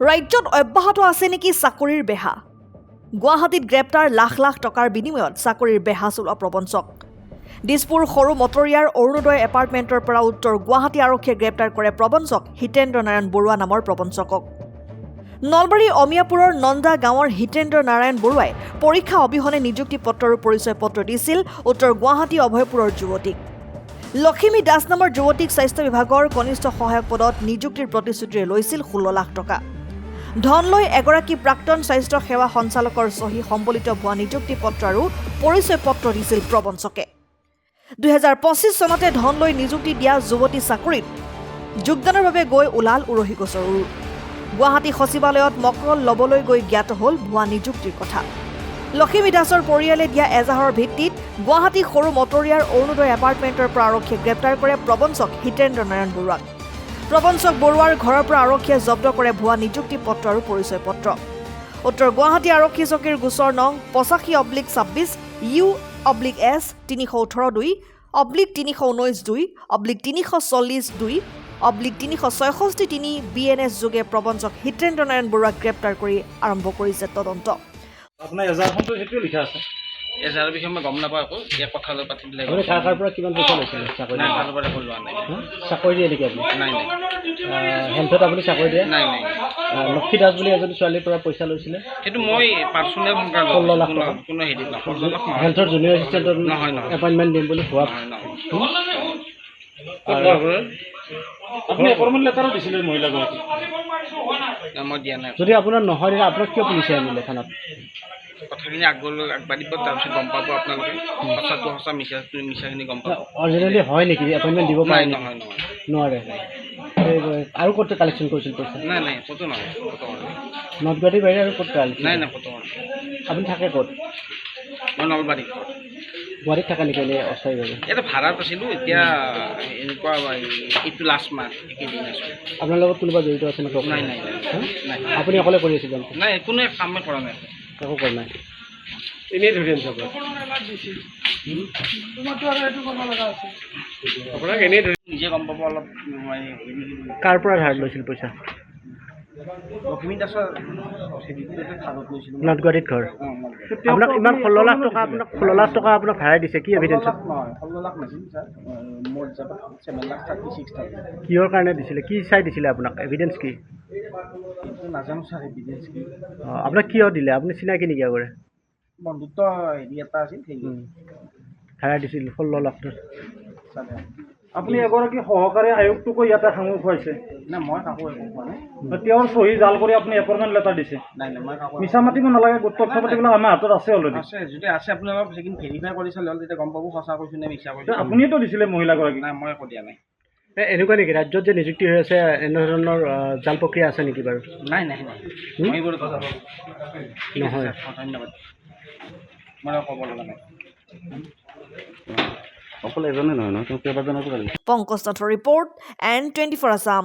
ৰাজ্যত অব্যাহত আছে নেকি চাকৰিৰ বেহা গুৱাহাটীত গ্ৰেপ্তাৰ লাখ লাখ টকাৰ বিনিময়ত চাকৰিৰ বেহা চলোৱা প্ৰবঞ্চক দিছপুৰ সৰু মটৰিয়াৰ অৰুণোদয় এপাৰ্টমেণ্টৰ পৰা উত্তৰ গুৱাহাটী আৰক্ষীয়ে গ্ৰেপ্তাৰ কৰে প্ৰবঞ্চক হিতেন্দ্ৰ নাৰায়ণ বৰুৱা নামৰ প্ৰবঞ্চকক নলবাৰী অমিয়াপুৰৰ নন্দা গাঁৱৰ হিতেন্দ্ৰ নাৰায়ণ বৰুৱাই পৰীক্ষা অবিহনে নিযুক্তি পত্ৰ আৰু পৰিচয় পত্ৰ দিছিল উত্তৰ গুৱাহাটী অভয়পুৰৰ যুৱতীক লক্ষ্মী দাস নামৰ যুৱতীক স্বাস্থ্য বিভাগৰ কনিষ্ঠ সহায়ক পদত নিযুক্তিৰ প্ৰতিশ্ৰুতিৰে লৈছিল 16 লাখ টকা ধন লৈ এগৰাকী প্ৰাক্তন স্বাস্থ্য সেৱা সঞ্চালকৰ সহি সম্বলিত ভুৱা নিযুক্তি পত্ৰ আৰু পৰিচয় পত্ৰ দিছিল প্ৰবঞ্চকে 2025 চনতে ধন লৈ নিযুক্তি দিয়া যুৱতী চাকৰিত যোগদানৰ বাবে গৈ ওলাল উৰহি গোচৰ গুৱাহাটী সচিবালয়ত মকৰল লবলৈ গৈ জ্ঞাত হ'ল ভুৱা নিযুক্তিৰ কথা লক্ষ্মী দাসৰ পৰিয়ালে দিয়া এজাহাৰৰ ভিত্তিত গুৱাহাটী সৰু মটৰিয়াৰ অৰুণোদয় এপাৰ্টমেণ্টৰ পৰা আৰক্ষীয়ে গ্ৰেপ্তাৰ কৰে প্ৰবঞ্চক হিতেন্দ্ৰ নাৰায়ণ বৰুৱাক প্ৰবঞ্চক বৰুৱাৰ ঘৰৰ পৰা আৰক্ষীয়ে জব্দ কৰে ভুৱা নিযুক্তি পত্ৰ আৰু পৰিচয় পত্ৰ উত্তৰ গুৱাহাটী আৰক্ষী চকীৰ গোচৰ নং 85/26 U/S 318-2/319-2/340-2/366 BNS যোগে প্ৰবঞ্চক হিতেন্দ্ৰ নাৰায়ণ বৰুৱাক গ্ৰেপ্তাৰ কৰি আৰম্ভ কৰিছে তদন্ত আপোনাৰ এজাহাৰখনটো সেইটোৱে লিখা আছে এজাহাৰৰ বিষয়ে মই গম নাপাওঁ আকৌ ইয়াৰ কথালৈ পাতি দিলে আপুনি কাৰ পৰা কিমান পইচা লৈছিলে চাকৰি নাই কাৰোবাৰ পৰা একো লোৱা নাই চাকৰি দিয়ে নেকি আপুনি নাই নাই হেল্থত আপুনি চাকৰি দিয়ে নাই নাই লক্ষ্মী দাস বুলি এজনী ছোৱালীৰ পৰা পইচা লৈছিলে সেইটো মই পাৰ্চনেল সংকাৰ 16 লাখ টকা কোনো হেৰি নাই 16 লাখ নহয় হেল্থৰ জুনিয়ৰ এছিষ্টেণ্টৰ নহয় নহয় এপইণ্টমেণ্ট দিম বুলি হোৱা আপুনি এপইণ্টমেণ্ট লেটাৰো দিছিলে মহিলাগৰাকীক মই দিয়া নাই যদি আপোনাৰ নহয় তেতিয়া আপোনাক কিয় পুলিচে আনিলে থানাত কথাখিনি আগবাঢ়িব তাৰপিছত গম পাব আপোনালোকে সঁচাটো সঁচা মিছাখিনি গম পাব অৰিজিনেলি হয় নেকি এপইণ্টমেণ্ট দিব পাৰে নাই নহয় নহয় নোৱাৰে আৰু ক'ত কালেকশ্যন কৰিছিল পইচা নাই নাই ক'তো নহয় ক'তো নহয় নৰ্থ গুৱাহাটীৰ বাহিৰে আৰু ক'ত কালেকশ্যন নাই নাই ক'তো নহয় আপুনি থাকে ক'ত মই নলবাৰীত গুৱাহাটীত থাকে নেকি এনেই অস্থায়ীভাৱে ইয়াতে ভাড়াত আছিলোঁ এতিয়া এনেকুৱা এইটো লাষ্ট মাহ এইকেইদিন আছোঁ আপোনাৰ লগত কোনোবা জড়িত আছে নেকি নাই নাই নাই আপুনি অকলে কৰি আছিল নাই কোনো কামেই কৰা নাই একো কৰা নাই এনেই ধৰি আনিছে আপোনাক এনেই ধৰি নিজে গম পাব অলপ কাৰ পৰা ধাৰ লৈছিল পইচা লক্ষ্মী দাসৰ খালত লৈছিলোঁ নৰ্থ গুৱাহাটীত ঘৰ আপোনাক ইমান 16 লাখ টকা আপোনাক ভাড়াই দিছে কি এভিডেঞ্চত নহয় 16 লাখ নাছিল ছাৰ মোৰ হিচাপত 7,36,000 কিহৰ কাৰণে দিছিলে কি চাই দিছিলে আপোনাক এভিডেঞ্চ কি কিন্তু নাজানো ছাৰ এভিডেঞ্চ কি আপোনাক কিয় দিলে আপুনি চিনাকি নেকি আগৰে বন্ধুত্ব হেৰি এটা আছিল সেই ভাড়াই দিছিল 16 লাখ আপুনি এগৰাকী সহকাৰী আয়োগটোকো ইয়াতে সাঙুৰ খুৱাইছে নাই মই কাকো একো কোৱা নাই তেওঁৰ চহী জাল কৰি আপুনি এপইণ্টমেণ্ট লেটাৰ দিছে নাই নাই মই কাকো মিছা মাতিব নালাগে তথ্য পাতিবিলাক আমাৰ হাতত আছে অলৰেডি আছে যদি আছে আপুনি অলপ সেইখিনি ভেৰিফাই কৰি চালে হ'ল তেতিয়া গম পাব সঁচা কৈছোঁ নে মিছা কৈছোঁ আপুনিতো দিছিলে মহিলাগৰাকীক নাই মই একো দিয়া নাই এনেকুৱা নেকি ৰাজ্যত যে নিযুক্তি হৈ আছে এনেধৰণৰ জাল প্ৰক্ৰিয়া আছে নেকি বাৰু নাই নাই নাই মই এইবোৰ নহয় ধন্যবাদ মই ক'ব লগা নাই অকল এজনে নহয় ন কেইবাজনকো পংকজ নাথৰ ৰিপৰ্ট N24 আছাম